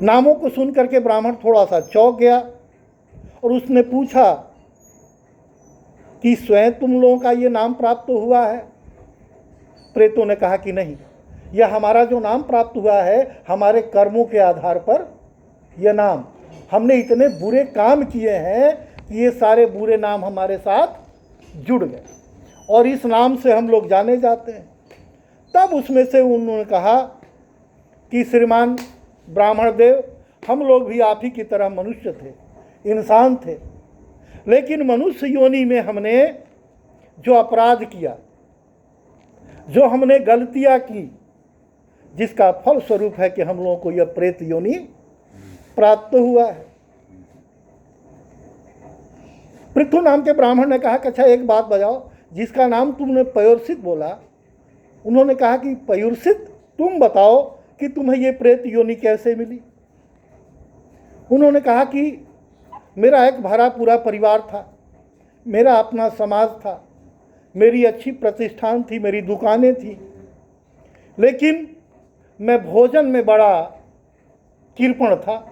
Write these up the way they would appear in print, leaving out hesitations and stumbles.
नामों को सुन करके ब्राह्मण थोड़ा सा चौंक गया और उसने पूछा कि स्वयं तुम लोगों का ये नाम प्राप्त हुआ है? प्रेतों ने कहा कि नहीं, यह हमारा जो नाम प्राप्त हुआ है हमारे कर्मों के आधार पर यह नाम, हमने इतने बुरे काम किए हैं कि ये सारे बुरे नाम हमारे साथ जुड़ गए और इस नाम से हम लोग जाने जाते हैं। तब उसमें से उन्होंने कहा कि श्रीमान ब्राह्मण देव, हम लोग भी आप ही की तरह मनुष्य थे, इंसान थे, लेकिन मनुष्य योनि में हमने जो अपराध किया, जो हमने गलतियां की, जिसका फल स्वरूप है कि हम लोगों को यह प्रेत योनि प्राप्त हुआ है। पृथु नाम के ब्राह्मण ने कहा कि अच्छा एक बात बताओ, जिसका नाम तुमने पयुर्सित बोला, उन्होंने कहा कि पयुर्सित, तुम बताओ कि तुम्हें ये प्रेत योनि कैसे मिली? उन्होंने कहा कि मेरा एक भरा पूरा परिवार था, मेरा अपना समाज था, मेरी अच्छी प्रतिष्ठान थी, मेरी दुकानें थी, लेकिन मैं भोजन में बड़ा कृपण था।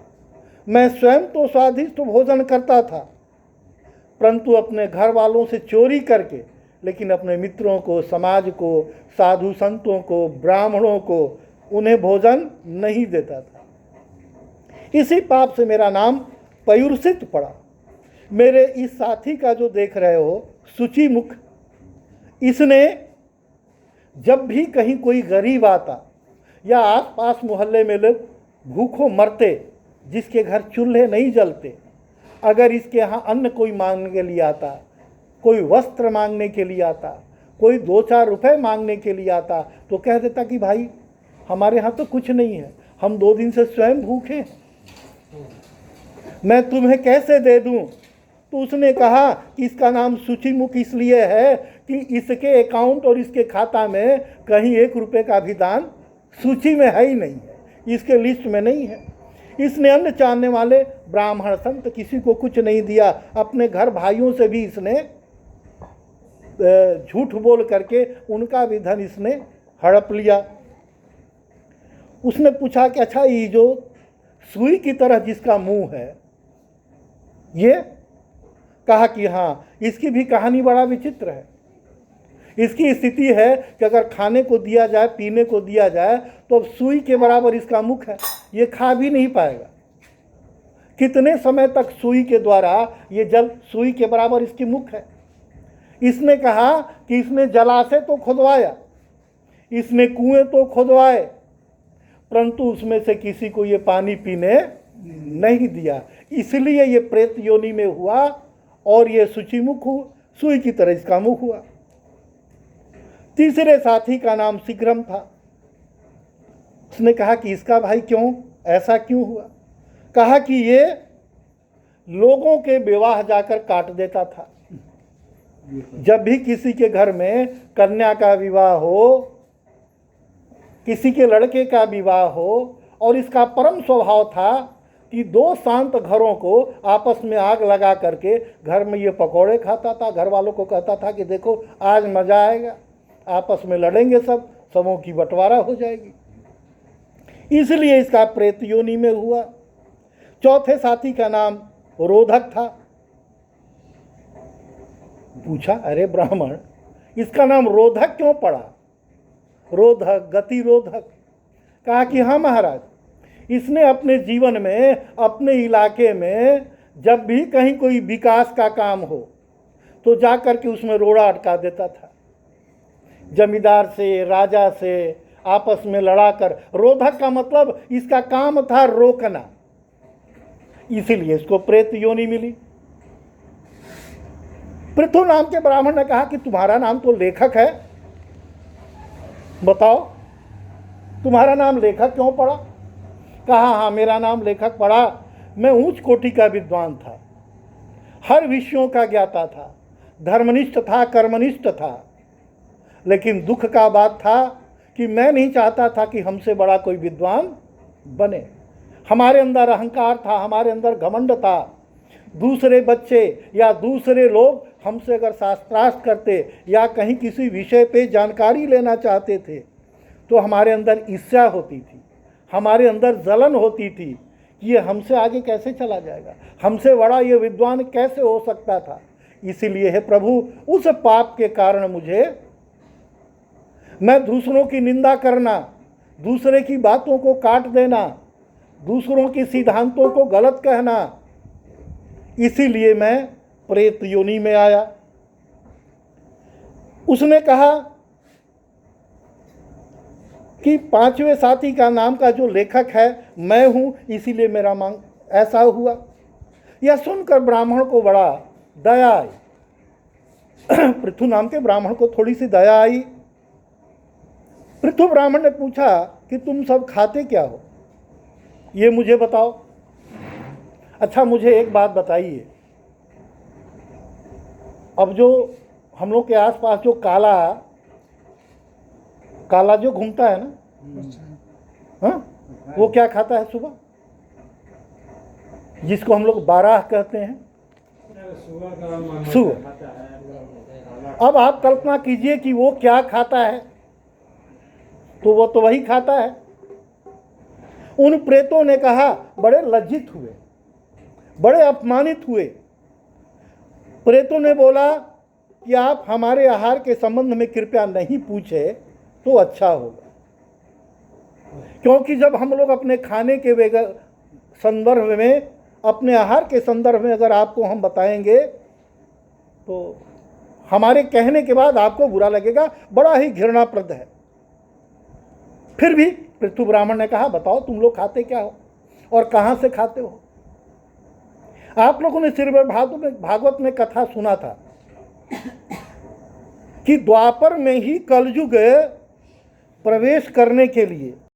मैं स्वयं तो स्वादिष्ट भोजन करता था, परंतु अपने घर वालों से चोरी करके, लेकिन अपने मित्रों को, समाज को, साधु संतों को, ब्राह्मणों को, उन्हें भोजन नहीं देता था। इसी पाप से मेरा नाम पयुर्सित पड़ा। मेरे इस साथी का जो देख रहे हो, शुचि मुख, इसने जब भी कहीं कोई गरीब आता या आसपास मोहल्ले में लोग भूखों मरते, जिसके घर चूल्हे नहीं जलते, अगर इसके यहाँ अन्न कोई मांगने के लिए आता, कोई वस्त्र मांगने के लिए आता, कोई 2-4 रुपए मांगने के लिए आता, तो कह देता कि भाई हमारे यहाँ तो कुछ नहीं है, हम 2 दिन से स्वयं भूखे हैं, मैं तुम्हें कैसे दे दूं? तो उसने कहा कि इसका नाम शुचिमुख इसलिए है कि इसके अकाउंट और इसके खाता में कहीं 1 रुपये का भी दान सूची में है ही नहीं है, इसके लिस्ट में नहीं है। इसने अन्न चाहने वाले ब्राह्मण संत किसी को कुछ नहीं दिया, अपने घर भाइयों से भी इसने झूठ बोल करके उनका भी धन इसने हड़प लिया। उसने पूछा कि अच्छा, ये जो सुई की तरह जिसका मुंह है, ये? कहा कि हाँ, इसकी भी कहानी बड़ा विचित्र है। इसकी स्थिति है कि अगर खाने को दिया जाए, पीने को दिया जाए, तो अब सुई के बराबर इसका मुख है, ये खा भी नहीं पाएगा। कितने समय तक सुई के द्वारा ये जल, सुई के बराबर इसकी मुख है। इसने कहा कि इसने जलाशय तो खुदवाया, इसने कुएं तो खुदवाए, परंतु उसमें से किसी को ये पानी पीने नहीं दिया, इसलिए ये प्रेत योनि में हुआ और ये शुचिमुख, सुई की तरह इसका मुख हुआ। तीसरे साथी का नाम शीघ्रम था। उसने कहा कि इसका भाई क्यों, ऐसा क्यों हुआ? कहा कि ये लोगों के विवाह जाकर काट देता था। जब भी किसी के घर में कन्या का विवाह हो, किसी के लड़के का विवाह हो, और इसका परम स्वभाव था कि 2 शांत घरों को आपस में आग लगा करके घर में ये पकौड़े खाता था, घर वालों को कहता था कि देखो आज मज़ा आएगा, आपस में लड़ेंगे, सब सबों की बंटवारा हो जाएगी, इसलिए इसका प्रेत योनि में हुआ। चौथे साथी का नाम रोधक था। पूछा, अरे ब्राह्मण, इसका नाम रोधक क्यों पड़ा? रोधक, गति रोधक। कहा कि हाँ महाराज, इसने अपने जीवन में, अपने इलाके में जब भी कहीं कोई विकास का काम हो तो जा कर के उसमें रोड़ा अटका देता था। जमींदार से, राजा से आपस में लड़ाकर, रोधक का मतलब इसका काम था रोकना, इसीलिए इसको प्रेत योनि मिली। पृथु नाम के ब्राह्मण ने कहा कि तुम्हारा नाम तो लेखक है, बताओ तुम्हारा नाम लेखक क्यों पड़ा? कहा हाँ, मेरा नाम लेखक पड़ा। मैं ऊंच कोटि का विद्वान था, हर विषयों का ज्ञाता था, धर्मनिष्ठ था, कर्मनिष्ठ था, लेकिन दुख का बात था कि मैं नहीं चाहता था कि हमसे बड़ा कोई विद्वान बने। हमारे अंदर अहंकार था, हमारे अंदर घमंड था। दूसरे बच्चे या दूसरे लोग हमसे अगर शास्त्रार्थ करते या कहीं किसी विषय पे जानकारी लेना चाहते थे तो हमारे अंदर ईर्ष्या होती थी, हमारे अंदर जलन होती थी कि ये हमसे आगे कैसे चला जाएगा, हमसे बड़ा ये विद्वान कैसे हो सकता था। इसीलिए है प्रभु, उस पाप के कारण मुझे, मैं दूसरों की निंदा करना, दूसरे की बातों को काट देना, दूसरों की सिद्धांतों को गलत कहना, इसीलिए मैं प्रेत योनि में आया। उसने कहा कि पांचवें साथी का नाम का जो लेखक है मैं हूं, इसीलिए मेरा मांग ऐसा हुआ। यह सुनकर ब्राह्मण को बड़ा दया आई। पृथु नाम के ब्राह्मण को थोड़ी सी दया आई। पृथु ब्राह्मण ने पूछा कि तुम सब खाते क्या हो, ये मुझे बताओ। अच्छा, मुझे एक बात बताइए, अब जो हम लोग के आसपास जो काला जो घूमता है ना, हाँ, वो क्या खाता है सुबह, जिसको हम लोग बाराह कहते हैं, सुअर। अब आप कल्पना कीजिए कि वो क्या खाता है, तो वो तो वही खाता है। उन प्रेतों ने कहा, बड़े लज्जित हुए, बड़े अपमानित हुए। प्रेतों ने बोला कि आप हमारे आहार के संबंध में कृपया नहीं पूछे तो अच्छा होगा, क्योंकि जब हम लोग अपने खाने के संदर्भ में, अपने आहार के संदर्भ में अगर आपको हम बताएंगे तो हमारे कहने के बाद आपको बुरा लगेगा, बड़ा ही घृणाप्रद है। फिर भी पृथु ब्राह्मण ने कहा, बताओ तुम लोग खाते क्या हो और कहाँ से खाते हो। आप लोगों ने श्रीमद् भागवत में कथा सुना था कि द्वापर में ही कलयुग प्रवेश करने के लिए